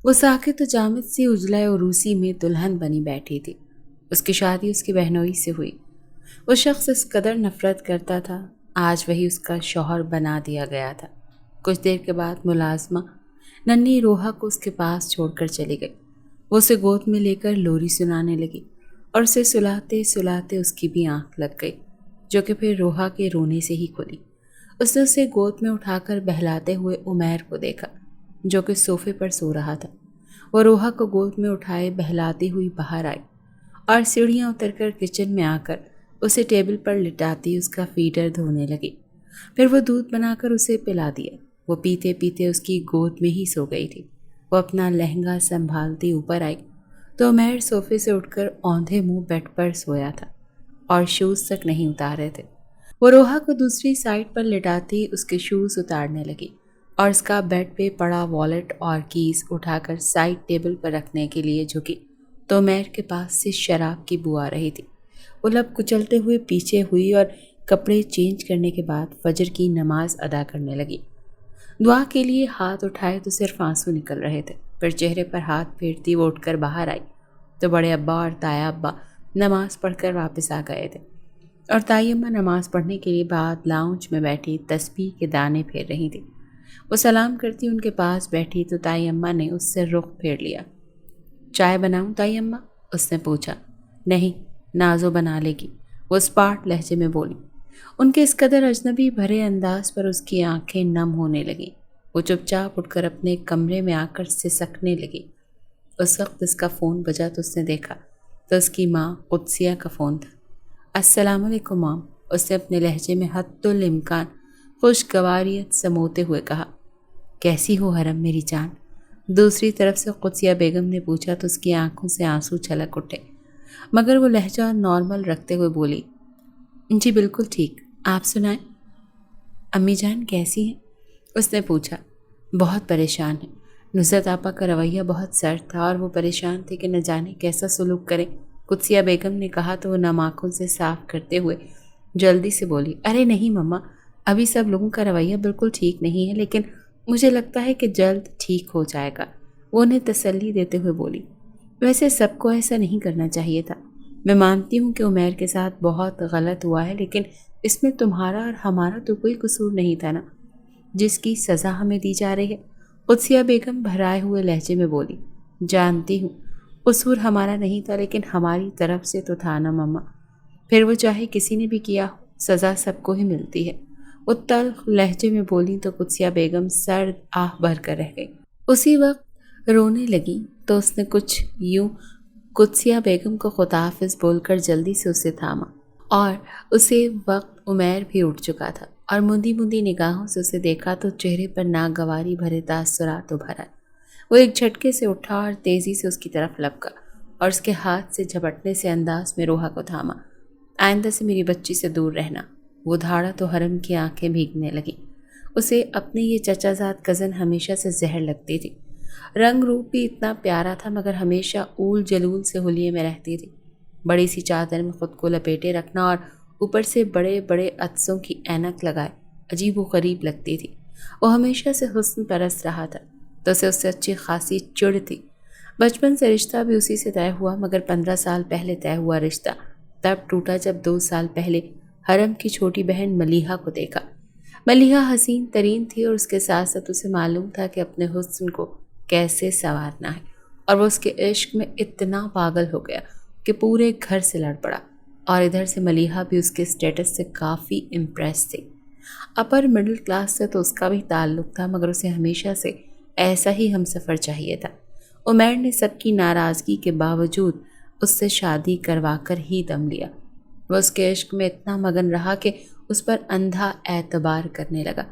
وہ ساکت و جامد سی اجلائے عروسی میں دلہن بنی بیٹھی تھی۔ اس کی شادی اس کی بہنوئی سے ہوئی۔ وہ شخص اس قدر نفرت کرتا تھا، آج وہی اس کا شوہر بنا دیا گیا تھا۔ کچھ دیر کے بعد ملازمہ ننھی روحا کو اس کے پاس چھوڑ کر چلی گئی۔ وہ اسے گود میں لے کر لوری سنانے لگی اور اسے سلاتے سلاتے اس کی بھی آنکھ لگ گئی، جو کہ پھر روحا کے رونے سے ہی کھلی۔ اس نے اسے گود میں اٹھا کر بہلاتے ہوئے عمیر کو دیکھا، جو کہ صوفے پر سو رہا تھا۔ وہ روحا کو گود میں اٹھائے بہلاتی ہوئی باہر آئی اور سیڑھیاں اتر کر کچن میں آ کر اسے ٹیبل پر لٹاتی اس کا فیڈر دھونے لگی۔ پھر وہ دودھ بنا کر اسے پلا دیا۔ وہ پیتے پیتے اس کی گود میں ہی سو گئی تھی۔ وہ اپنا لہنگا سنبھالتی اوپر آئی تو عمیر صوفے سے اٹھ کر اوندھے منہ بیڈ پر سویا تھا اور شوز تک نہیں اتارے تھے۔ وہ روحا کو دوسری سائڈ پر لٹاتی اس کے شوز اتارنے لگی اور اس کا بیڈ پہ پڑا والیٹ اور کیز اٹھا کر سائڈ ٹیبل پر رکھنے کے لیے جھکی تو عمیر کے پاس سے شراب کی بو آ رہی تھی۔ وہ لب کچلتے ہوئے پیچھے ہوئی اور کپڑے چینج کرنے کے بعد فجر کی نماز ادا کرنے لگی۔ دعا کے لیے ہاتھ اٹھائے تو صرف آنسو نکل رہے تھے۔ پھر چہرے پر ہاتھ پھیرتی وہ اٹھ کر باہر آئی تو بڑے ابا اور تایا ابا نماز پڑھ کر واپس آ گئے تھے اور تائی اماں نماز پڑھنے کے لیے بعد لاؤنج میں بیٹھی تسبیح کے دانے پھیر رہی تھی۔ وہ سلام کرتی ان کے پاس بیٹھی تو تائی اماں نے اس سے رخ پھیر لیا۔ چائے بناؤں تائی اماں؟ اس نے پوچھا۔ نہیں، نازو بنا لے گی، وہ اسپاٹ لہجے میں بولی۔ ان کے اس قدر اجنبی بھرے انداز پر اس کی آنکھیں نم ہونے لگیں۔ وہ چپ چاپ اٹھ کر اپنے کمرے میں آ کر سسکنے لگی۔ اس وقت اس کا فون بجا تو اس نے دیکھا تو اس کی ماں قدسیہ کا فون تھا۔ السلام علیکم مام، اس نے اپنے لہجے میں حد الامکان خوشگواریت سموتے ہوئے کہا۔ کیسی ہو حرم میری جان؟ دوسری طرف سے قدسیہ بیگم نے پوچھا تو اس کی آنکھوں سے آنسو چھلک اٹھے، مگر وہ لہجہ نارمل رکھتے ہوئے بولی، جی بالکل ٹھیک، آپ سنائیں۔ امی جان کیسی ہیں؟ اس نے پوچھا۔ بہت پریشان ہے، نصرت آپا کا رویہ بہت سرد تھا اور وہ پریشان تھے کہ نہ جانے کیسا سلوک کریں، قدسیہ بیگم نے کہا تو وہ نم آنکھوں سے صاف کرتے ہوئے جلدی سے بولی، ارے نہیں مما، ابھی سب لوگوں کا رویہ بالکل ٹھیک نہیں ہے، لیکن مجھے لگتا ہے کہ جلد ٹھیک ہو جائے گا، وہ انہیں تسلی دیتے ہوئے بولی۔ ویسے سب کو ایسا نہیں کرنا چاہیے تھا۔ میں مانتی ہوں کہ عمیر کے ساتھ بہت غلط ہوا ہے، لیکن اس میں تمہارا اور ہمارا تو کوئی قصور نہیں تھا نا، جس کی سزا ہمیں دی جا رہی ہے۔ قدسیہ بیگم بھرائے ہوئے لہجے میں بولی، جانتی ہوں قصور ہمارا نہیں تھا، لیکن ہماری طرف سے تو تھا نا مما، پھر وہ چاہے کسی نے بھی کیا ہو، سزا سب کو ہی ملتی ہے۔ وہ تلخ لہجے میں بولی تو قدسیہ بیگم سرد آہ بھر کر رہ گئی۔ اسی وقت رونے لگی تو اس نے کچھ یوں قدسیہ بیگم کو خداحافظ بول کر جلدی سے اسے تھاما اور اسے وقت عمیر بھی اٹھ چکا تھا اور مندی مندی نگاہوں سے اسے دیکھا تو چہرے پر ناگواری بھرے تاثرات ابھر آئے۔ وہ ایک جھٹکے سے اٹھا اور تیزی سے اس کی طرف لپکا اور اس کے ہاتھ سے جھپٹنے سے انداز میں روحا کو تھاما۔ آئندہ سے میری بچی سے دور رہنا۔ وہ دھاڑا تو حرم کی آنکھیں بھیگنے لگیں۔ اسے اپنے یہ چچا زاد کزن ہمیشہ سے زہر لگتی تھی۔ رنگ روپ بھی اتنا پیارا تھا، مگر ہمیشہ اول جلول سے حلیے میں رہتی تھی۔ بڑی سی چادر میں خود کو لپیٹے رکھنا اور اوپر سے بڑے بڑے عدسوں کی اینک لگائے عجیب و غریب لگتی تھی۔ وہ ہمیشہ سے حسن پرست رہا تھا تو اسے اس سے اچھی خاصی چڑ تھی۔ بچپن سے رشتہ بھی اسی سے طے ہوا، مگر 15 سال پہلے طے ہوا رشتہ تب ٹوٹا جب 2 سال پہلے حرم کی چھوٹی بہن ملیحہ کو دیکھا۔ ملیحہ حسین ترین تھی اور اس کے ساتھ ساتھ اسے معلوم تھا کہ اپنے حسن کو کیسے سنوارنا ہے، اور وہ اس کے عشق میں اتنا پاگل ہو گیا کہ پورے گھر سے لڑ پڑا۔ اور ادھر سے ملیحہ بھی اس کے اسٹیٹس سے کافی امپریس تھی۔ اپر مڈل کلاس سے تو اس کا بھی تعلق تھا، مگر اسے ہمیشہ سے ایسا ہی ہم سفر چاہیے تھا۔ عمیر نے سب کی ناراضگی کے باوجود اس سے شادی کروا کر ہی دم لیا۔ وہ اس کے عشق میں اتنا مگن رہا کہ اس پر اندھا اعتبار کرنے لگا،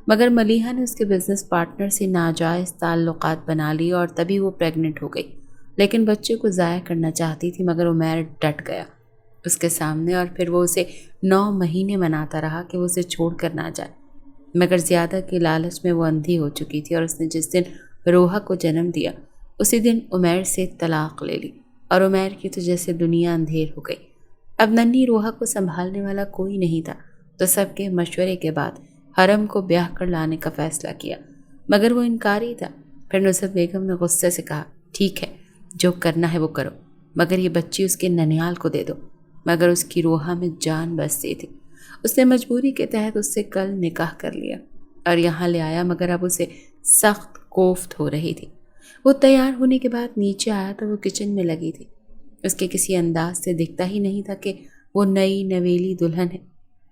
مگر ملیحہ نے اس کے بزنس پارٹنر سے ناجائز تعلقات بنا لی اور تبھی وہ پریگننٹ ہو گئی۔ لیکن بچے کو ضائع کرنا چاہتی تھی، مگر عمیر ڈٹ گیا اس کے سامنے، اور پھر وہ اسے 9 مہینے مناتا رہا کہ وہ اسے چھوڑ کر نہ جائے۔ مگر زیادہ کے لالچ میں وہ اندھی ہو چکی تھی، اور اس نے جس دن روحا کو جنم دیا اسی دن عمیر سے طلاق لے لی، اور عمیر کی تو جیسے دنیا اندھیر ہو گئی۔ اب ننھی روحا کو سنبھالنے والا کوئی نہیں تھا، تو سب کے مشورے کے بعد حرم کو بیاہ کر لانے کا فیصلہ کیا، مگر وہ انکاری تھا۔ پھر نصرت بیگم نے غصے سے کہا، ٹھیک ہے، جو کرنا ہے وہ کرو، مگر یہ بچی اس کے ننیال کو دے دو۔ مگر اس کی روحا میں جان بستی تھی۔ اس نے مجبوری کے تحت اس سے کل نکاح کر لیا اور یہاں لے آیا، مگر اب اسے سخت کوفت ہو رہی تھی۔ وہ تیار ہونے کے بعد نیچے آیا تو وہ کچن میں لگی تھی۔ اس کے کسی انداز سے دکھتا ہی نہیں تھا کہ وہ نئی نویلی دلہن ہے۔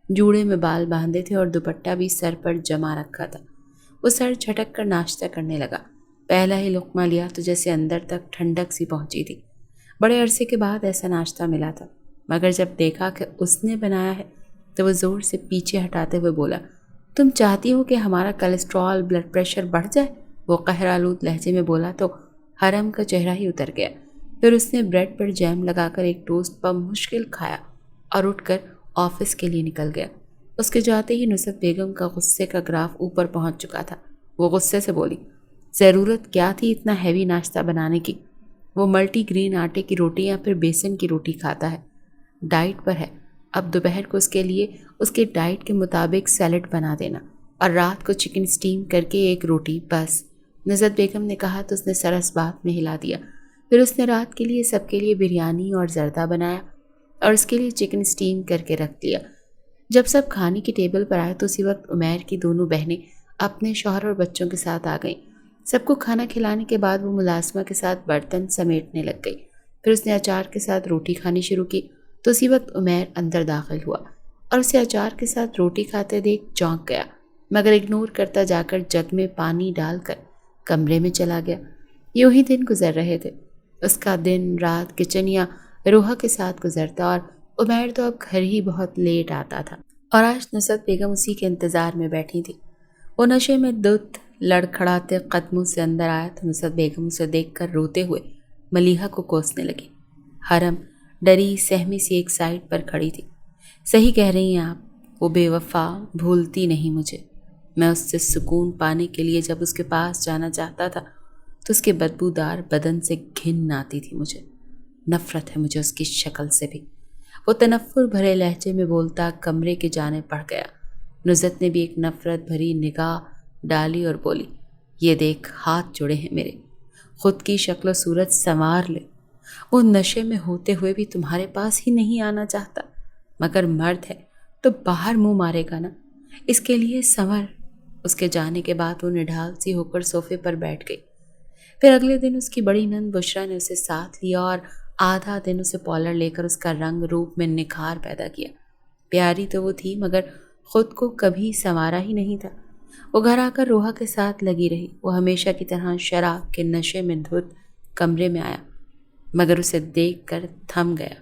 جوڑے میں بال باندھے تھے اور دوپٹہ بھی سر پر جما رکھا تھا۔ وہ سر جھٹک کر ناشتہ کرنے لگا۔ پہلا ہی لقمہ لیا تو جیسے اندر تک ٹھنڈک سی پہنچی تھی۔ بڑے عرصے کے بعد ایسا ناشتہ ملا تھا، مگر جب دیکھا کہ اس نے بنایا ہے تو وہ زور سے پیچھے ہٹاتے ہوئے بولا، تم چاہتی ہو کہ ہمارا کولیسٹرول، بلڈ پریشر بڑھ جائے؟ وہ قہرآلود لہجے میں بولا تو حرم کا چہرہ ہی اتر گیا۔ پھر اس نے بریڈ پر جیم لگا کر ایک ٹوسٹ پر مشکل کھایا اور اٹھ کر آفس کے لیے نکل گیا۔ اس کے جاتے ہی نصرت بیگم کا غصے کا گراف اوپر پہنچ چکا تھا۔ وہ غصے سے بولی، ضرورت کیا تھی اتنا ہیوی ناشتہ بنانے کی؟ وہ ملٹی گرین آٹے کی روٹی یا پھر بیسن کی روٹی کھاتا ہے، ڈائٹ پر ہے۔ اب دوپہر کو اس کے لیے اس کے ڈائٹ کے مطابق سیلڈ بنا دینا اور رات کو چکن اسٹیم کر کے ایک روٹی بس۔ نصرت بیگم نے کہا تو اس نے سر اس بات میں ہلا دیا۔ پھر اس نے رات کے لیے سب کے لیے بریانی اور زردہ بنایا اور اس کے لیے چکن اسٹیم کر کے رکھ دیا۔ جب سب کھانے کی ٹیبل پر آئے تو اسی وقت عمیر کی دونوں بہنیں اپنے شوہر اور بچوں کے ساتھ آ گئیں۔ سب کو کھانا کھلانے کے بعد وہ ملازمہ کے ساتھ برتن سمیٹنے لگ گئی۔ پھر اس نے اچار کے ساتھ روٹی کھانی شروع کی تو اسی وقت عمیر اندر داخل ہوا اور اسے اچار کے ساتھ روٹی کھاتے دیکھ چونک گیا، مگر اگنور کرتا جا کر جگ میں پانی ڈال کر کمرے میں چلا گیا۔ یوں ہی دن گزر رہے تھے۔ اس کا دن رات کچن یا روحا کے ساتھ گزرتا اور عمیر تو اب گھر ہی بہت لیٹ آتا تھا اور آج نصرت بیگم اسی کے انتظار میں بیٹھی تھی۔ وہ نشے میں دھت لڑکھڑاتے قدموں سے اندر آیا تو نصرت بیگم اسے دیکھ کر روتے ہوئے ملیحہ کو کوسنے لگی۔ حرم ڈری سہمی سی ایک سائڈ پر کھڑی تھی۔ صحیح کہہ رہی ہیں آپ، وہ بے وفا بھولتی نہیں مجھے۔ میں اس سے سکون پانے کے لیے جب اس کے پاس جانا چاہتا تھا تو اس کے بدبودار بدن سے گھن آتی تھی مجھے۔ نفرت ہے مجھے اس کی شکل سے بھی۔ وہ تنفر بھرے لہجے میں بولتا کمرے کے جانب بڑھ گیا۔ نصرت نے بھی ایک نفرت بھری نگاہ ڈالی اور بولی، یہ دیکھ ہاتھ جڑے ہیں میرے، خود کی شکل و صورت سنوار لے۔ وہ نشے میں ہوتے ہوئے بھی تمہارے پاس ہی نہیں آنا چاہتا، مگر مرد ہے تو باہر منہ مارے گا نا، اس کے لیے سنور۔ اس کے جانے کے بعد وہ نڈھال سی ہو کر صوفے پر بیٹھ گئی۔ پھر اگلے دن اس کی بڑی نند بشرا نے اسے ساتھ لیا اور آدھا دن اسے پارلر لے کر اس کا رنگ روپ میں نکھار پیدا کیا۔ پیاری تو وہ تھی مگر خود کو کبھی سنوارا ہی نہیں تھا۔ وہ گھر آ کر روحا کے ساتھ لگی رہی۔ وہ ہمیشہ کی طرح شراب کے نشے میں دھت کمرے میں آیا مگر اسے دیکھ کر تھم گیا۔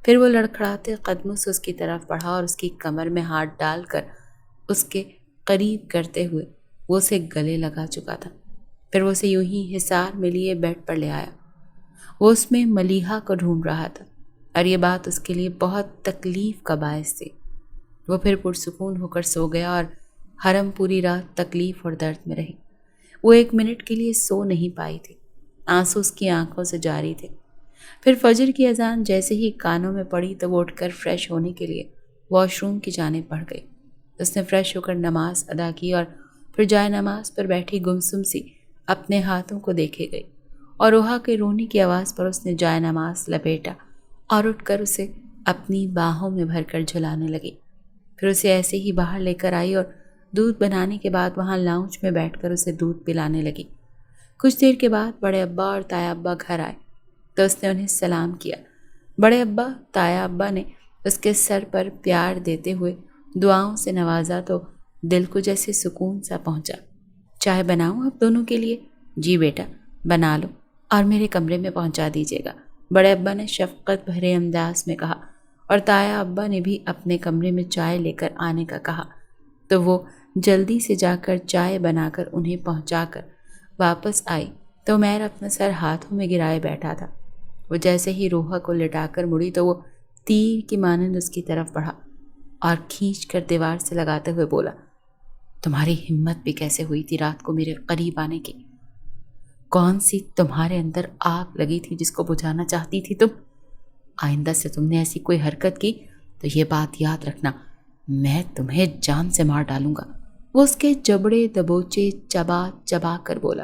پھر وہ لڑکھڑاتے قدموں سے اس کی طرف بڑھا اور اس کی کمر میں ہاتھ ڈال کر اس کے قریب کرتے ہوئے وہ اسے گلے لگا چکا تھا۔ پھر وہ اسے یوں ہی حصار میں لیے بیڈ پر لے آیا۔ وہ اس میں ملیحہ کو ڈھونڈ رہا تھا اور یہ بات اس کے لیے بہت تکلیف کا باعث تھی۔ وہ پھر پرسکون ہو کر سو گیا اور حرم پوری رات تکلیف اور درد میں رہی۔ وہ ایک منٹ کے لیے سو نہیں پائی تھی، آنسو اس کی آنکھوں سے جاری تھے۔ پھر فجر کی اذان جیسے ہی کانوں میں پڑی تو وہ اٹھ کر فریش ہونے کے لیے واش روم کی جانب بڑھ گئی۔ اس نے فریش ہو کر نماز ادا کی اور پھر جائے نماز پر بیٹھی گمسم سی اپنے ہاتھوں کو دیکھے گئی اور روحا کے رونے کی آواز پر اس نے جائے نماز لپیٹا اور اٹھ کر اسے اپنی باہوں میں بھر کر جھلانے لگی۔ پھر اسے ایسے ہی باہر لے کر آئی اور دودھ بنانے کے بعد وہاں لاؤنج میں بیٹھ کر اسے دودھ پلانے لگی۔ کچھ دیر کے بعد بڑے ابا اور تایا ابا گھر آئے تو اس نے انہیں سلام کیا۔ بڑے ابا تایا ابا نے اس کے سر پر پیار دیتے ہوئے دعاؤں سے نوازا تو دل کو جیسے سکون سا پہنچا۔ چائے بناؤں آپ دونوں کے لیے؟ جی بیٹا بنا لو اور میرے کمرے میں پہنچا دیجیے گا، بڑے ابا نے شفقت بھرے انداز میں کہا، اور تایا ابا نے بھی اپنے کمرے میں چائے لے کر آنے کا کہا تو وہ جلدی سے جا کر چائے بنا کر انہیں پہنچا کر واپس آئی تو عمیر اپنا سر ہاتھوں میں گرائے بیٹھا تھا۔ وہ جیسے ہی روحا کو لٹا کر مڑی تو وہ تیر کی مانند اس کی طرف بڑھا اور کھینچ کر دیوار سے لگاتے ہوئے بولا، تمہاری ہمت بھی کیسے ہوئی تھی رات کو میرے قریب آنے کی؟ کون سی تمہارے اندر آگ لگی تھی جس کو بجھانا چاہتی تھی تم؟ آئندہ سے تم نے ایسی کوئی حرکت کی تو یہ بات یاد رکھنا، میں تمہیں جان سے مار ڈالوں گا۔ وہ اس کے جبڑے دبوچے چبا چبا کر بولا،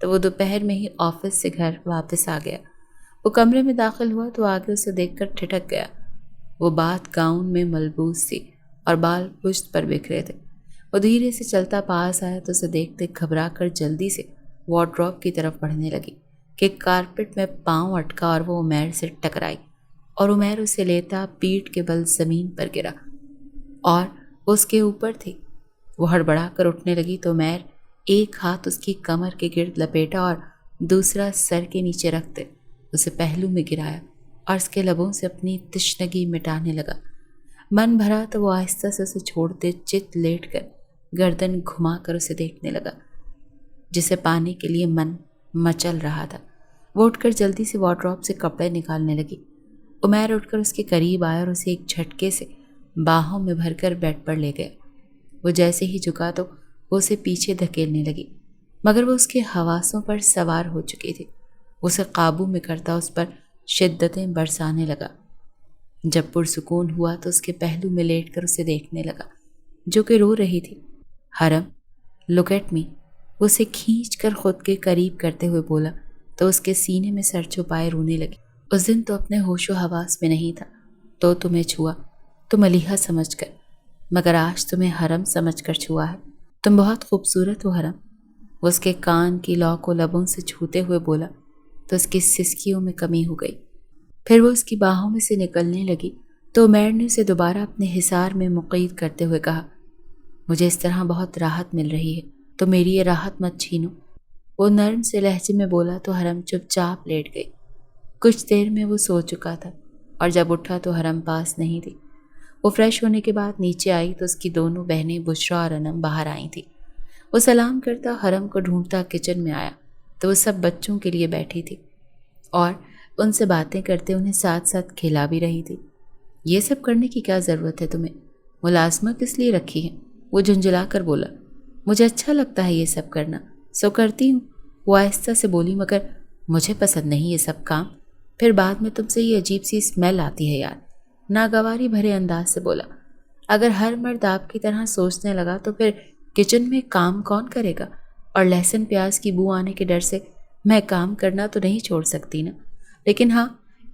تو وہ دوپہر میں ہی آفس سے گھر واپس آ گیا۔ وہ کمرے میں داخل ہوا تو آگے اسے دیکھ کر ٹھٹک گیا۔ وہ بات گاؤن میں ملبوس تھی اور بال پشت پر بکھرے تھے۔ وہ دھیرے سے چلتا پاس آیا تو اسے دیکھتے گھبرا کر جلدی سے وارڈروب کی طرف بڑھنے لگی کہ کارپٹ میں پاؤں اٹکا اور وہ عمیر سے ٹکرائی اور عمیر اسے لیتا پیٹھ کے بل زمین پر گرا اور اس کے اوپر تھی۔ وہ ہڑبڑا کر اٹھنے لگی تو عمیر ایک ہاتھ اس کی کمر کے گرد لپیٹا اور دوسرا سر کے نیچے رکھتے اسے پہلو میں گرایا اور اس کے لبوں سے اپنی تشنگی مٹانے لگا۔ من بھرا تو وہ آہستہ سے اسے چھوڑتے چت لیٹ کر گردن گھما کر اسے دیکھنے لگا، جسے پانے کے لیے من مچل رہا تھا۔ وہ اٹھ کر جلدی سے وارڈروب سے کپڑے نکالنے لگی۔ عمیر اٹھ کر اس کے قریب آیا اور اسے ایک جھٹکے سے باہوں میں بھر کر بیڈ پر لے گیا۔ وہ جیسے ہی جھکا تو وہ اسے پیچھے دھکیلنے لگی، مگر وہ اس کے حواسوں پر سوار ہو چکی تھی۔ اسے قابو میں کرتا اس پر شدتیں برسانے لگا۔ جب پرسکون ہوا تو اس کے پہلو میں لیٹ کر اسے دیکھنے لگا جو کہ رو رہی تھی۔ حرم، لک ایٹ می، وہ اسے کھینچ کر خود کے قریب کرتے ہوئے بولا تو اس کے سینے میں سر چھپائے رونے لگی۔ اس دن تو اپنے ہوش و حواس میں نہیں تھا تو تمہیں چھوا تو ملیحہ سمجھ کر، مگر آج تمہیں حرم سمجھ کر چھوا ہے۔ تم بہت خوبصورت ہو حرم، وہ اس کے کان کی لو کو لبوں سے چھوتے ہوئے بولا تو اس کی سسکیوں میں کمی ہو گئی۔ پھر وہ اس کی باہوں میں سے نکلنے لگی تو عمیر نے اسے دوبارہ اپنے حصار میں مقید کرتے ہوئے کہا، مجھے اس طرح بہت راحت مل رہی ہے تو میری یہ راحت مت چھینو۔ وہ نرم سے لہجے میں بولا تو حرم چپ چاپ لیٹ گئی۔ کچھ دیر میں وہ سو چکا تھا اور جب اٹھا تو حرم پاس نہیں تھی۔ وہ فریش ہونے کے بعد نیچے آئی تو اس کی دونوں بہنیں بشریٰ اور انم باہر آئی تھیں۔ وہ سلام کرتا حرم کو ڈھونڈتا کچن میں آیا تو وہ سب بچوں کے لیے بیٹھی تھی اور ان سے باتیں کرتے انہیں ساتھ ساتھ کھلا بھی رہی تھی۔ یہ سب کرنے کی کیا ضرورت ہے تمہیں؟ ملازمہ کس لیے رکھی ہے؟ وہ جھنجھلا کر بولا۔ مجھے اچھا لگتا ہے یہ سب کرنا، سو کرتی ہوں، وہ آہستہ سے بولی، مگر مجھے پسند نہیں یہ سب کام۔ پھر بعد میں تم سے یہ عجیب سی اسمیل آتی ہے یار، ناگواری بھرے انداز سے بولا۔ اگر ہر مرد آپ کی طرح سوچنے لگا تو پھر کچن میں کام کون کرے گا؟ اور لہسن پیاز کی بو آنے کے ڈر سے میں کام کرنا تو نہیں چھوڑ سکتی نا، لیکن ہاں،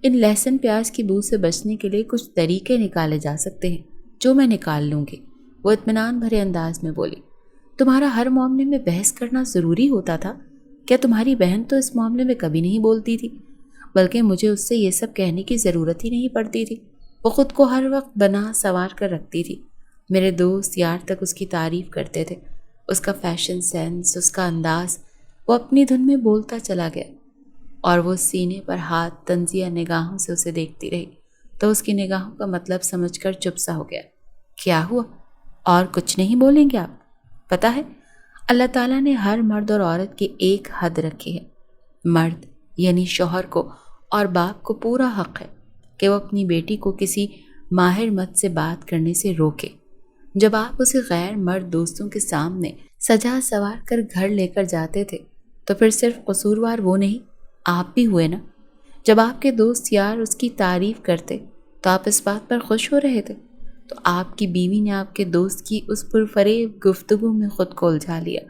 ان لہسن پیاز کی بو سے بچنے کے لیے کچھ طریقے نکالے جا سکتے ہیں جو میں نکال لوں گی، وہ اطمینان بھرے انداز میں بولی۔ تمہارا ہر معاملے میں بحث کرنا ضروری ہوتا تھا کیا؟ تمہاری بہن تو اس معاملے میں کبھی نہیں بولتی تھی، بلکہ مجھے اس سے یہ سب کہنے کی ضرورت ہی نہیں پڑتی تھی۔ وہ خود کو ہر وقت بنا سنوار کر رکھتی تھی۔ میرے دوست یار تک اس کی تعریف کرتے تھے، اس کا فیشن سینس، اس کا انداز۔ وہ اپنی دھن میں بولتا چلا گیا اور وہ سینے پر ہاتھ تنزیہ نگاہوں سے اسے دیکھتی رہی تو اس کی نگاہوں کا مطلب سمجھ کر چپ سا ہو گیا۔ کیا ہوا؟ اور کچھ نہیں بولیں گے آپ؟ پتہ ہے اللہ تعالیٰ نے ہر مرد اور عورت کی ایک حد رکھی ہے۔ مرد یعنی شوہر کو اور باپ کو پورا حق ہے کہ وہ اپنی بیٹی کو کسی ماہر مت سے بات کرنے سے روکے۔ جب آپ اسے غیر مرد دوستوں کے سامنے سجا سوار کر گھر لے کر جاتے تھے تو پھر صرف قصوروار وہ نہیں، آپ بھی ہوئے نا۔ جب آپ کے دوست یار اس کی تعریف کرتے تو آپ اس بات پر خوش ہو رہے تھے، تو آپ کی بیوی نے آپ کے دوست کی اس پرفریب گفتگو میں خود کو الجھا لیا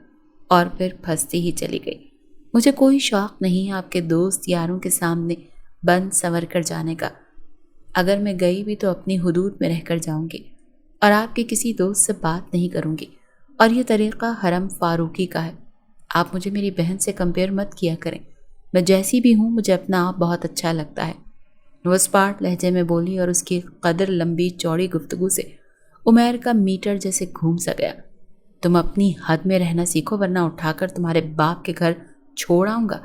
اور پھر پھنستی ہی چلی گئی۔ مجھے کوئی شوق نہیں آپ کے دوست یاروں کے سامنے بند سنور کر جانے کا۔ اگر میں گئی بھی تو اپنی حدود میں رہ کر جاؤں گی اور آپ کے کسی دوست سے بات نہیں کروں گی، اور یہ طریقہ حرم فاروقی کا ہے۔ آپ مجھے میری بہن سے کمپیئر مت کیا کریں، میں جیسی بھی ہوں مجھے اپنا آپ بہت اچھا لگتا ہے، وہ اسپاٹ لہجے میں بولی اور اس کی قدر لمبی چوڑی گفتگو سے عمیر کا میٹر جیسے گھوم سا گیا۔ تم اپنی حد میں رہنا سیکھو ورنہ اٹھا کر تمہارے باپ کے گھر چھوڑ آؤں گا۔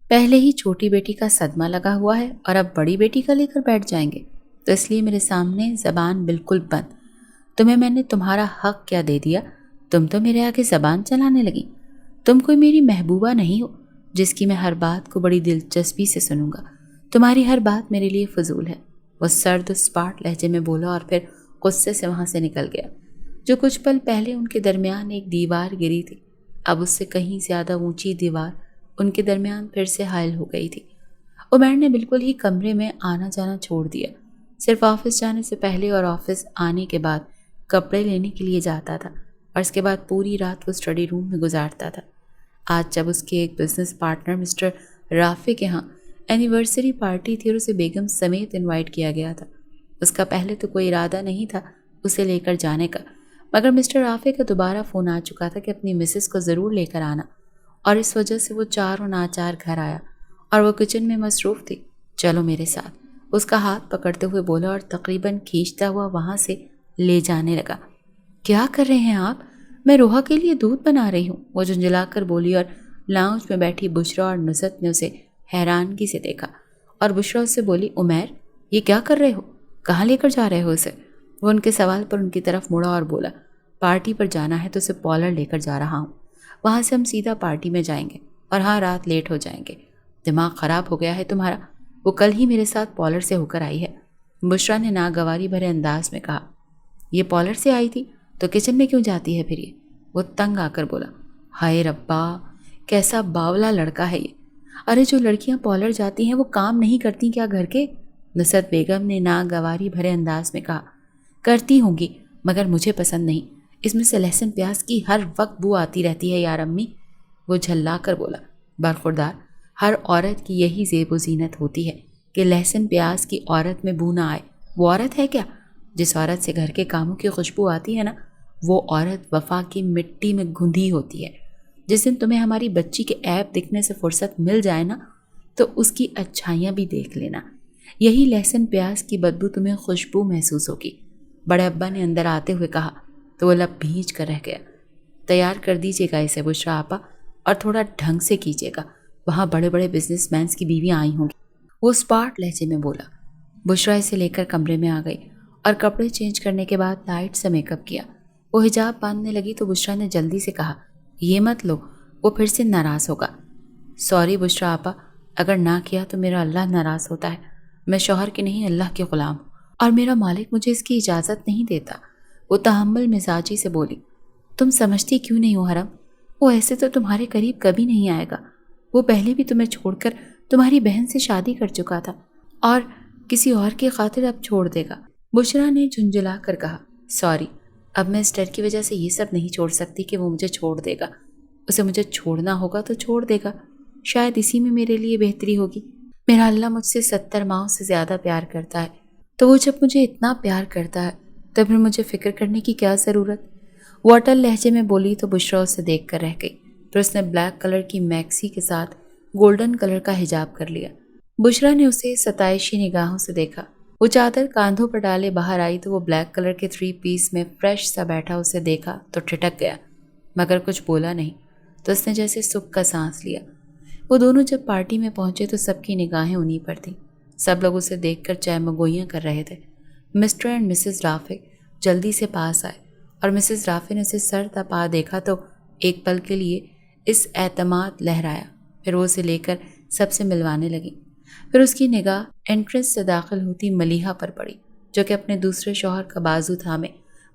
پہلے ہی چھوٹی بیٹی کا صدمہ لگا ہوا ہے اور اب بڑی بیٹی کا لے کر بیٹھ جائیں گے، تو اس لیے میرے سامنے زبان بالکل بند۔ تمہیں میں نے تمہارا حق کیا دے دیا؟ تم تو میرے آگے زبان چلانے لگی۔ تم کوئی میری محبوبہ نہیں ہو جس کی میں ہر بات کو بڑی دلچسپی سے سنوں گا۔ تمہاری ہر بات میرے لیے فضول ہے، وہ سرد اسپاٹ لہجے میں بولا اور پھر غصے سے وہاں سے نکل گیا۔ جو کچھ پل پہلے ان کے درمیان ایک دیوار گری تھی، اب اس سے کہیں زیادہ اونچی دیوار ان کے درمیان پھر سے حائل ہو گئی تھی۔ عمیر نے بالکل ہی کمرے میں آنا جانا چھوڑ دیا، صرف آفس جانے سے پہلے اور آفس آنے کے بعد کپڑے لینے کے لیے جاتا تھا، اور اس کے بعد پوری رات وہ اسٹڈی روم میں گزارتا تھا۔ آج جب اس کے ایک بزنس پارٹنر مسٹر رافع کے ہاں اینیورسری پارٹی تھی اور اسے بیگم سمیت انوائٹ کیا گیا تھا، اس کا پہلے تو کوئی ارادہ نہیں تھا اسے لے کر جانے کا، مگر مسٹر رافع کا دوبارہ فون آ چکا تھا کہ اپنی مسز کو ضرور لے کر آنا، اور اس وجہ سے وہ چاروں ناچار گھر آیا اور وہ کچن میں مصروف تھی۔ چلو میرے ساتھ، اس کا ہاتھ پکڑتے ہوئے بولا اور تقریباً کھینچتا ہوا وہاں سے لے جانے لگا۔ کیا کر رہے ہیں آپ؟ میں روحا کے لیے دودھ بنا رہی ہوں، وہ جھنجھلا کر بولی، اور لاؤنج میں بیٹھی بشرا اور نصرت نے اسے حیرانگی سے دیکھا، اور بشرا اس سے بولی، عمیر یہ کیا کر رہے ہو؟ کہاں لے کر جا رہے ہو اسے؟ وہ ان کے سوال پر ان کی طرف مڑا اور بولا، پارٹی پر جانا ہے تو اسے پارلر لے کر جا رہا ہوں، وہاں سے ہم سیدھا پارٹی میں جائیں گے اور ہاں رات لیٹ ہو جائیں گے۔ دماغ خراب ہو گیا ہے تمہارا؟ وہ کل ہی میرے ساتھ پارلر سے ہو کر آئی ہے، بشرا نے ناگواری بھرے انداز میں کہا۔ یہ پارلر سے آئی تھی تو کچن میں کیوں جاتی ہے پھر یہ؟ وہ تنگ آ کر بولا۔ ہائے ربا، کیسا باولا لڑکا ہے یہ! ارے جو لڑکیاں پارلر جاتی ہیں وہ کام نہیں کرتی کیا گھر کے؟ نصرت بیگم نے ناگواری بھرے انداز میں کہا۔ کرتی ہوں گی مگر مجھے پسند نہیں، اس میں سے لہسن پیاز کی ہر وقت بو آتی رہتی ہے یار امی، وہ جھلا کر بولا۔ برخوردار، ہر عورت کی یہی زیب و زینت ہوتی ہے کہ لہسن پیاز کی عورت میں بو نہ آئے۔ وہ عورت ہے کیا؟ جس عورت سے گھر کے کاموں کی خوشبو آتی ہے نا، وہ عورت وفا کی مٹی میں گندھی ہوتی ہے۔ جس دن تمہیں ہماری بچی کے عیب دکھنے سے فرصت مل جائے نا تو اس کی اچھائیاں بھی دیکھ لینا، یہی لہسن پیاز کی بدبو تمہیں خوشبو محسوس ہوگی، بڑے ابا نے اندر آتے ہوئے کہا تو وہ لب بھیج کر رہ گیا۔ تیار کر دیجیے گا اسے بشرا آپا، اور تھوڑا ڈھنگ سے کیجیے گا، وہاں بڑے بڑے بزنس مینس کی بیویاں آئی ہوں گی، وہ اسپاٹ لہجے میں بولا۔ بشرا اسے لے کر کمرے میں آ گئی اور کپڑے چینج کرنے کے بعد لائٹ سے میک اپ کیا۔ وہ حجاب باندھنے لگی تو بشرا نے جلدی سے کہا، یہ مت لو، وہ پھر سے ناراض ہوگا۔ سوری بشرا آپا، اگر نہ کیا تو میرا اللہ ناراض ہوتا ہے، میں شوہر کی نہیں اللہ کے غلام ہوں اور میرا مالک مجھے اس کی اجازت نہیں دیتا، وہ تحمل مزاجی سے بولی۔ تم سمجھتی کیوں نہیں ہو حرم، وہ ایسے تو تمہارے قریب کبھی نہیں آئے گا، وہ پہلے بھی تمہیں چھوڑ کر تمہاری بہن سے شادی کر چکا تھا اور کسی اور کی خاطر اب چھوڑ دے گا، بشرا نے جھنجھلا کر کہا۔ سوری، اب میں اس ڈر کی وجہ سے یہ سب نہیں چھوڑ سکتی کہ وہ مجھے چھوڑ دے گا، اسے مجھے چھوڑنا ہوگا تو چھوڑ دے گا، شاید اسی میں میرے لیے بہتری ہوگی۔ میرا اللہ مجھ سے 70 ماؤں سے زیادہ پیار کرتا ہے، تو وہ جب مجھے اتنا پیار کرتا ہے تو پھر مجھے فکر کرنے کی کیا ضرورت؟ وہ اٹل لہجے میں بولی تو بشرا اسے دیکھ کر رہ گئی، پھر اس نے بلیک کلر کی میکسی کے ساتھ گولڈن کلر کا حجاب کر لیا۔ بشرا نے اسے ستائشی نگاہوں سے دیکھا، وہ چادر کاندھوں پر ڈالے باہر آئی تو وہ بلیک کلر کے 3 پیس میں فریش سا بیٹھا اسے دیکھا تو ٹھٹک گیا، مگر کچھ بولا نہیں، تو اس نے جیسے سکھ کا سانس لیا۔ وہ دونوں جب پارٹی میں پہنچے تو سب کی نگاہیں انہی پر تھیں، سب لوگ اسے دیکھ کر چائے مگوئیاں کر رہے تھے۔ مسٹر اینڈ مسز رافع جلدی سے پاس آئے اور مسز رافع نے اسے سر تپا دیکھا تو ایک پل کے لیے اس اعتماد لہرایا، پھر وہ اسے لے کر سب سے ملوانے لگی۔ پھر اس کی نگاہ انٹرنس سے داخل ہوتی ملیحہ پر پڑی، جو کہ اپنے دوسرے شوہر کا بازو تھامے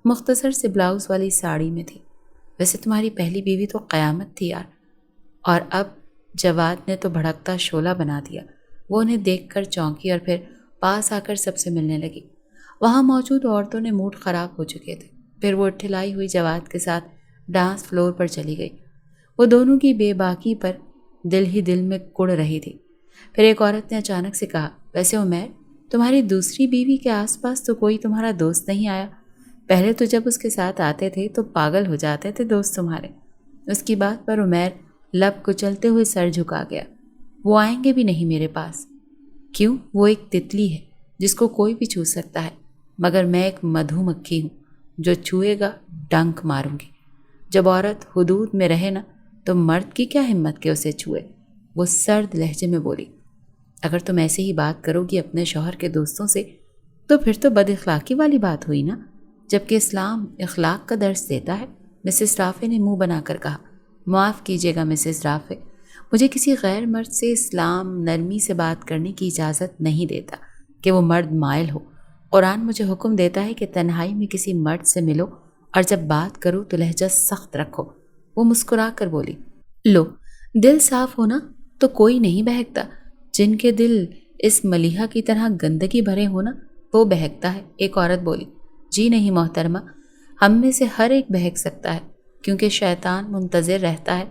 مختصر سے بلاؤز والی ساڑی میں تھی۔ ویسے تمہاری پہلی بیوی تو قیامت تھی یار، اور اب جواد نے تو بھڑکتا شعلہ بنا دیا۔ وہ انہیں دیکھ کر چونکی اور پھر پاس آ کر سب سے ملنے لگی۔ وہاں موجود عورتوں نے موڈ خراب ہو چکے تھے، پھر وہ ٹھلائی ہوئی جواد کے ساتھ ڈانس فلور پر چلی گئی۔ وہ دونوں کی بے باکی پر دل ہی دل میں کڑ رہی تھی۔ پھر ایک عورت نے اچانک سے کہا، ویسے عمیر، تمہاری دوسری بیوی کے آس پاس تو کوئی تمہارا دوست نہیں آیا؟ پہلے تو جب اس کے ساتھ آتے تھے تو پاگل ہو جاتے تھے دوست تمہارے۔ اس کی بات پر عمیر لب کچلتے ہوئے سر جھکا گیا۔ وہ آئیں گے بھی نہیں میرے پاس۔ کیوں؟ وہ ایک تتلی ہے جس کو کوئی بھی چھو سکتا ہے، مگر میں ایک مدھو مکھی ہوں، جو چھوئے گا ڈنک ماروں گی۔ جب عورت حدود میں رہے نا تو مرد کی کیا ہمت کہ اسے چھوئے، وہ سرد لہجے میں بولی۔ اگر تم ایسے ہی بات کرو گی اپنے شوہر کے دوستوں سے تو پھر تو بد اخلاقی والی بات ہوئی نا، جبکہ اسلام اخلاق کا درس دیتا ہے، مسز رافع نے منہ بنا کر کہا۔ معاف کیجیے گا مسز رافع، مجھے کسی غیر مرد سے اسلام نرمی سے بات کرنے کی اجازت نہیں دیتا کہ وہ مرد مائل ہو۔ قرآن مجھے حکم دیتا ہے کہ تنہائی میں کسی مرد سے ملو اور جب بات کرو تو لہجہ سخت رکھو۔ وہ مسکرا کر بولی۔ لو، دل صاف ہونا تو کوئی نہیں بہکتا، جن کے دل اس ملیحہ کی طرح گندگی بھرے ہونا وہ بہکتا ہے، ایک عورت بولی۔ جی نہیں محترمہ، ہم میں سے ہر ایک بہک سکتا ہے، کیونکہ شیطان منتظر رہتا ہے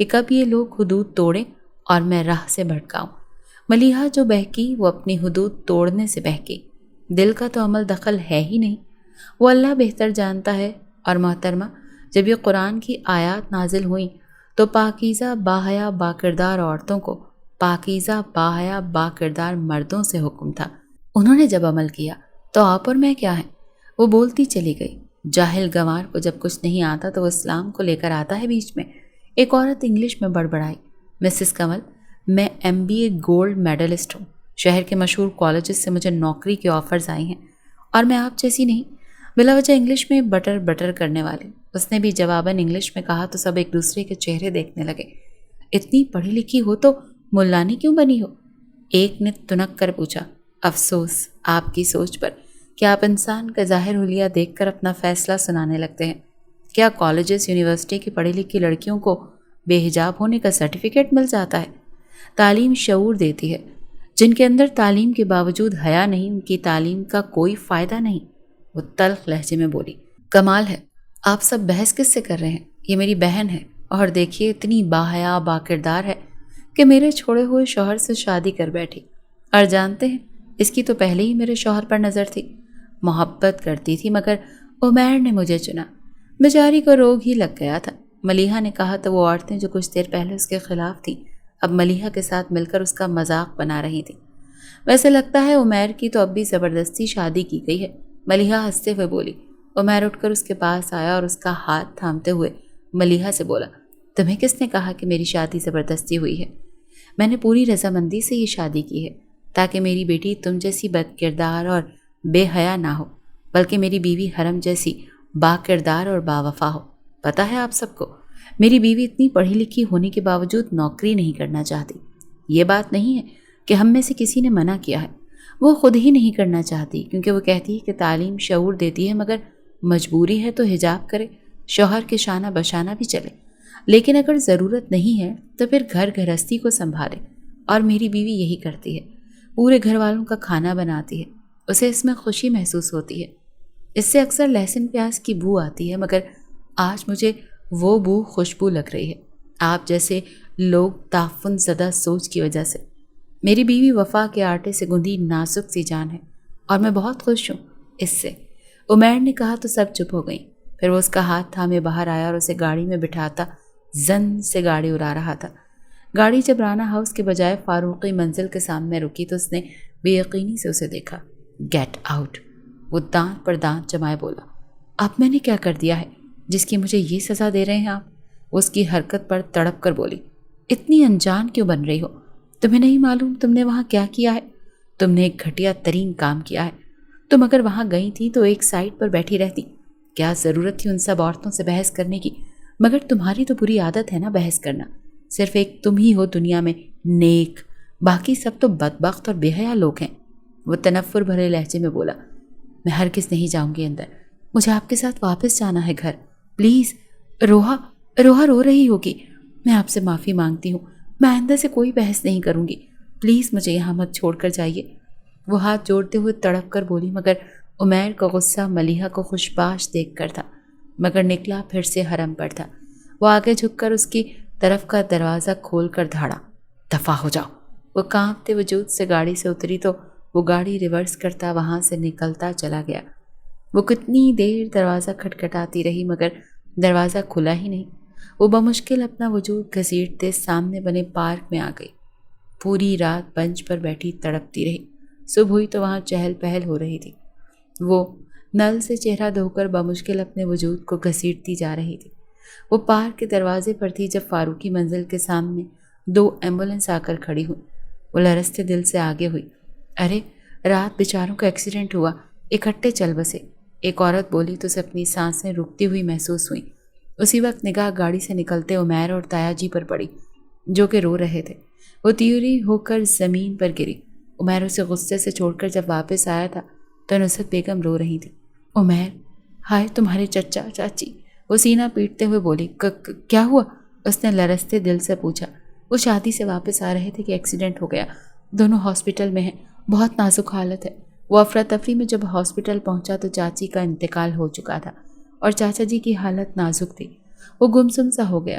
کہ کب یہ لوگ حدود توڑیں اور میں راہ سے بھٹکاؤں۔ ملیحہ جو بہکی وہ اپنی حدود توڑنے سے بہکی، دل کا تو عمل دخل ہے ہی نہیں، وہ اللہ بہتر جانتا ہے۔ اور محترمہ، جب یہ قرآن کی آیات نازل ہوئیں تو پاکیزہ باحیا باکردار عورتوں کو پاکیزہ باحیا باکردار مردوں سے حکم تھا۔ انہوں نے جب عمل کیا تو آپ اور میں کیا ہیں؟ وہ بولتی چلی گئی۔ جاہل گنوار کو جب کچھ نہیں آتا تو وہ اسلام کو لے کر آتا ہے بیچ میں۔ ایک عورت انگلش میں بڑبڑائی، مسز کمل، میں MBA گولڈ میڈلسٹ ہوں، شہر کے مشہور کالجز سے مجھے نوکری کے آفرز آئی ہیں، اور میں آپ جیسی نہیں، بلا وجہ انگلش میں بٹر بٹر کرنے والی۔ اس نے بھی جواباً انگلش میں کہا تو سب ایک دوسرے کے چہرے دیکھنے لگے۔ اتنی پڑھی لکھی ہو تو ملانی کیوں بنی ہو؟ ایک نے تنک کر پوچھا۔ افسوس آپ کی سوچ پر کہ آپ انسان کا ظاہر حلیہ دیکھ کر اپنا فیصلہ سنانے لگتے ہیں۔ کیا کالجز یونیورسٹی کی پڑھی لکھی لڑکیوں کو بے حجاب ہونے کا سرٹیفکیٹ مل جاتا ہے؟ تعلیم شعور دیتی ہے، جن کے اندر تعلیم کے باوجود حیا نہیں، ان کی تعلیم کا کوئی فائدہ نہیں۔ وہ تلخ لہجے میں بولی۔ کمال ہے، آپ سب بحث کس سے کر رہے ہیں؟ یہ میری بہن ہے، اور دیکھیے اتنی باحیا باکردار ہے کہ میرے چھوڑے ہوئے شوہر سے شادی کر بیٹھی۔ اور جانتے ہیں، اس کی تو پہلے ہی میرے شوہر پر نظر تھی، محبت کرتی تھی، مگر عمیر نے مجھے چنا۔ بیچاری کو روگ ہی لگ گیا تھا۔ ملیحہ نے کہا تو وہ عورتیں جو کچھ دیر پہلے اس کے خلاف تھیں اب ملیحہ کے ساتھ مل کر اس کا مذاق بنا رہی تھیں۔ ویسے لگتا ہے عمیر کی تو اب بھی زبردستی شادی کی گئی ہے، ملیحہ ہنستے ہوئے بولی۔ عمیر اٹھ کر اس کے پاس آیا اور اس کا ہاتھ تھامتے ہوئے ملیحہ سے بولا، تمہیں کس نے کہا کہ میری شادی زبردستی ہوئی ہے؟ میں نے پوری رضامندی سے یہ شادی کی ہے تاکہ میری بیٹی تم جیسی بد کردار اور بے حیا نہ ہو، بلکہ میری بیوی حرم جیسی با کردار اور باوفا ہو۔ پتہ ہے آپ سب کو، میری بیوی اتنی پڑھی لکھی ہونے کے باوجود نوکری نہیں کرنا چاہتی۔ یہ بات نہیں ہے کہ ہم میں سے کسی نے منع کیا ہے، وہ خود ہی نہیں کرنا چاہتی، کیونکہ وہ کہتی ہے کہ تعلیم شعور دیتی ہے، مگر مجبوری ہے تو حجاب کرے، شوہر کے شانہ بشانہ بھی چلے، لیکن اگر ضرورت نہیں ہے تو پھر گھر گھرستی کو سنبھالے۔ اور میری بیوی یہی کرتی ہے، پورے گھر والوں کا کھانا بناتی ہے، اسے اس میں خوشی محسوس ہوتی ہے۔ اس سے اکثر لہسن پیاز کی بو آتی ہے، مگر آج مجھے وہ بو خوشبو لگ رہی ہے، آپ جیسے لوگ تعفن زدہ سوچ کی وجہ سے۔ میری بیوی وفا کے آٹے سے گندھی نازک سی جان ہے، اور میں بہت خوش ہوں اس سے۔ عمیر نے کہا تو سب چپ ہو گئیں۔ پھر وہ اس کا ہاتھ تھامے باہر آیا اور اسے گاڑی میں بٹھاتا زن سے گاڑی اڑا رہا تھا۔ گاڑی جب رانا ہاؤس کے بجائے فاروقی منزل کے سامنے رکی تو اس نے بے یقینی سے اسے دیکھا۔ گیٹ آؤٹ، وہ دانت پر دانت جمائے بولا۔ اب میں نے کیا کر دیا ہے جس کی مجھے یہ سزا دے رہے ہیں آپ؟ وہ اس کی حرکت پر تڑپ کر بولی۔ اتنی انجان کیوں بن رہی ہو؟ تمہیں نہیں معلوم تم نے وہاں کیا کیا ہے؟ تم نے ایک گھٹیا ترین کام کیا ہے۔ تم اگر وہاں گئی تھی تو ایک سائڈ پر بیٹھی رہتی، کیا ضرورت تھی ان سب عورتوں سے بحث کرنے کی؟ مگر تمہاری تو بری عادت ہے نا بحث کرنا، صرف ایک تم ہی ہو دنیا میں نیک، باقی سب تو بدبخت اور بے حیا لوگ ہیں۔ وہ تنفر بھرے لہجے میں بولا۔ میں ہرگز نہیں جاؤں گی اندر، مجھے آپ کے ساتھ واپس جانا ہے گھر، پلیز۔ روحا رو رہی ہوگی، میں آپ سے معافی مانگتی ہوں، میں آئندہ سے کوئی بحث نہیں کروں گی، پلیز مجھے یہاں مت چھوڑ کر جائیے۔ وہ ہاتھ جوڑتے ہوئے تڑپ کر بولی، مگر عمیر کا غصہ ملیحہ کو خوشباش دیکھ کر تھا، مگر نکلا پھر سے حرم پر تھا۔ وہ آگے جھک کر اس کی طرف کا دروازہ کھول کر دھاڑا، دفع ہو جاؤ۔ وہ کانپتے وجود سے گاڑی سے اتری تو وہ گاڑی ریورس کرتا وہاں سے نکلتا چلا گیا۔ وہ کتنی دیر دروازہ کھٹکھٹاتی رہی مگر دروازہ کھلا ہی نہیں۔ وہ بمشکل اپنا وجود گھسیٹتے سامنے بنے پارک میں آ گئی۔ پوری رات بنچ پر بیٹھی تڑپتی رہی۔ صبح ہوئی تو وہاں چہل پہل ہو رہی تھی۔ وہ نل سے چہرہ دھو کر بمشکل اپنے وجود کو گھسیٹتی جا رہی تھی۔ وہ پارک کے دروازے پر تھی جب فاروقی منزل کے سامنے 2 ایمبولینس آ کر کھڑی ہوئی۔ وہ لرزتے دل سے آگے ہوئی۔ ارے رات بیچاروں کا ایکسیڈنٹ ہوا، اکٹھے چل بسے، ایک عورت بولی تو اسے اپنی سانسیں رکتی ہوئی محسوس ہوئیں۔ اسی وقت نگاہ گاڑی سے نکلتے عمیر اور تایا جی پر پڑی جو کہ رو رہے تھے۔ وہ تیوری ہو کر زمین پر گری۔ عمیر اسے غصے سے چھوڑ کر جب واپس آیا تھا تو نصرت بیگم رو رہی تھی۔ عمیر، ہائے تمہارے چچا چاچی، وہ سینہ پیٹتے ہوئے بولی۔ کیا ہوا؟ اس نے لرزتے دل سے پوچھا۔ وہ شادی سے واپس آ رہے تھے کہ ایکسیڈنٹ ہو گیا، دونوں ہاسپٹل میں ہیں، بہت نازک حالت ہے۔ وہ افراتفری میں جب ہاسپٹل پہنچا تو چاچی کا انتقال ہو چکا تھا اور چاچا جی کی حالت نازک تھی۔ وہ گمسم سا ہو گیا،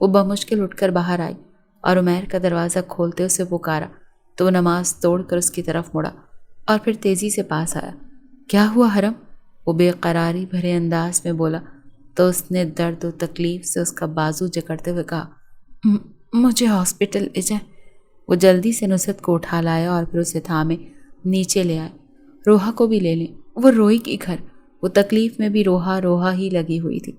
وہ بمشکل اٹھ کر باہر آئی اور عمیر کا دروازہ کھولتے اسے پکارا تو وہ نماز توڑ کر اس کی طرف مڑا اور پھر تیزی سے پاس آیا۔ کیا ہوا حرم؟ وہ بے قراری بھرے انداز میں بولا تو اس نے درد و تکلیف سے اس کا بازو جکڑتے ہوئے کہا، مجھے ہاسپٹل لے جائیں۔ وہ جلدی سے نصرت کو اٹھا لایا اور پھر اسے تھامے نیچے لے آئے۔ روحا کو بھی لے لیں، وہ روئی کی گھر۔ وہ تکلیف میں بھی روحا ہی لگی ہوئی تھی۔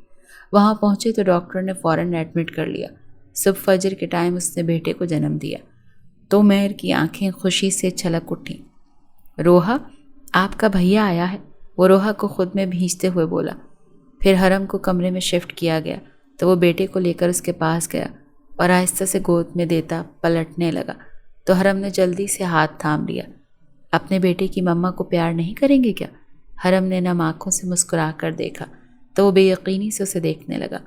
وہاں پہنچے تو ڈاکٹر نے فوراً ایڈمٹ کر لیا۔ صبح فجر کے ٹائم اس نے بیٹے کو جنم دیا تو عمیر کی آنکھیں خوشی سے چھلک اٹھیں۔ روحا، آپ کا بھیا آیا ہے، وہ روحا کو خود میں بھینچتے ہوئے بولا۔ پھر حرم کو کمرے میں شفٹ کیا گیا تو وہ بیٹے کو لے کر اس کے پاس گیا اور آہستہ سے گود میں دیتا پلٹنے لگا تو حرم نے جلدی سے ہاتھ تھام لیا۔ اپنے بیٹے کی مما کو پیار نہیں کریں گے کیا؟ حرم نے نم آنکھوں سے مسکرا کر دیکھا تو وہ بے یقینی سے اسے دیکھنے لگا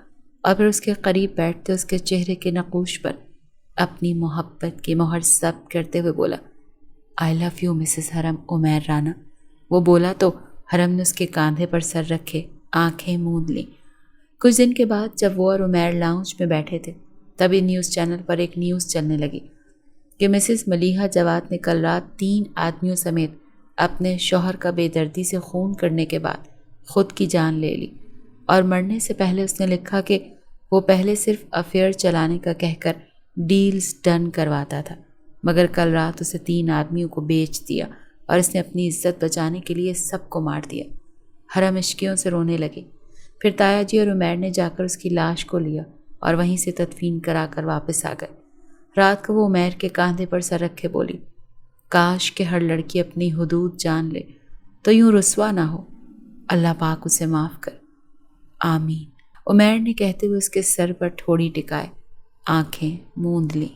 اور پھر اس کے قریب بیٹھتے اس کے چہرے کے نقوش پر اپنی محبت کی مہر ثبت کرتے ہوئے بولا، آئی لو یو مسز حرم عمیر رانا۔ وہ بولا تو حرم نے اس کے کاندھے پر سر رکھے آنکھیں موند لیں۔ کچھ دن کے بعد جب وہ اور عمیر لاؤنج میں بیٹھے تھے تبھی نیوز چینل پر ایک نیوز چلنے لگی کہ مسز ملیحہ جواد نے کل رات 3 آدمیوں سمیت اپنے شوہر کا بے دردی سے خون کرنے کے بعد خود کی جان لے لی، اور مرنے سے پہلے اس نے لکھا کہ وہ پہلے صرف افیئر چلانے کا کہہ کر ڈیلز ڈن کرواتا تھا، مگر کل رات اسے 3 آدمیوں کو بیچ دیا اور اس نے اپنی عزت بچانے کے لیے سب کو مار دیا۔ حرم اشکیوں سے رونے لگے۔ پھر تایا جی اور عمیر نے جا کر اس کی لاش کو لیا اور وہیں سے تدفین کرا کر واپس آ گئے۔ رات کو وہ عمیر کے کاندھے پر سر رکھے بولی، کاش کہ ہر لڑکی اپنی حدود جان لے تو یوں رسوا نہ ہو، اللہ پاک اسے معاف کر، آمین۔ عمیر نے کہتے ہوئے اس کے سر پر ٹھوڑی ٹکائے آنکھیں موند لیں۔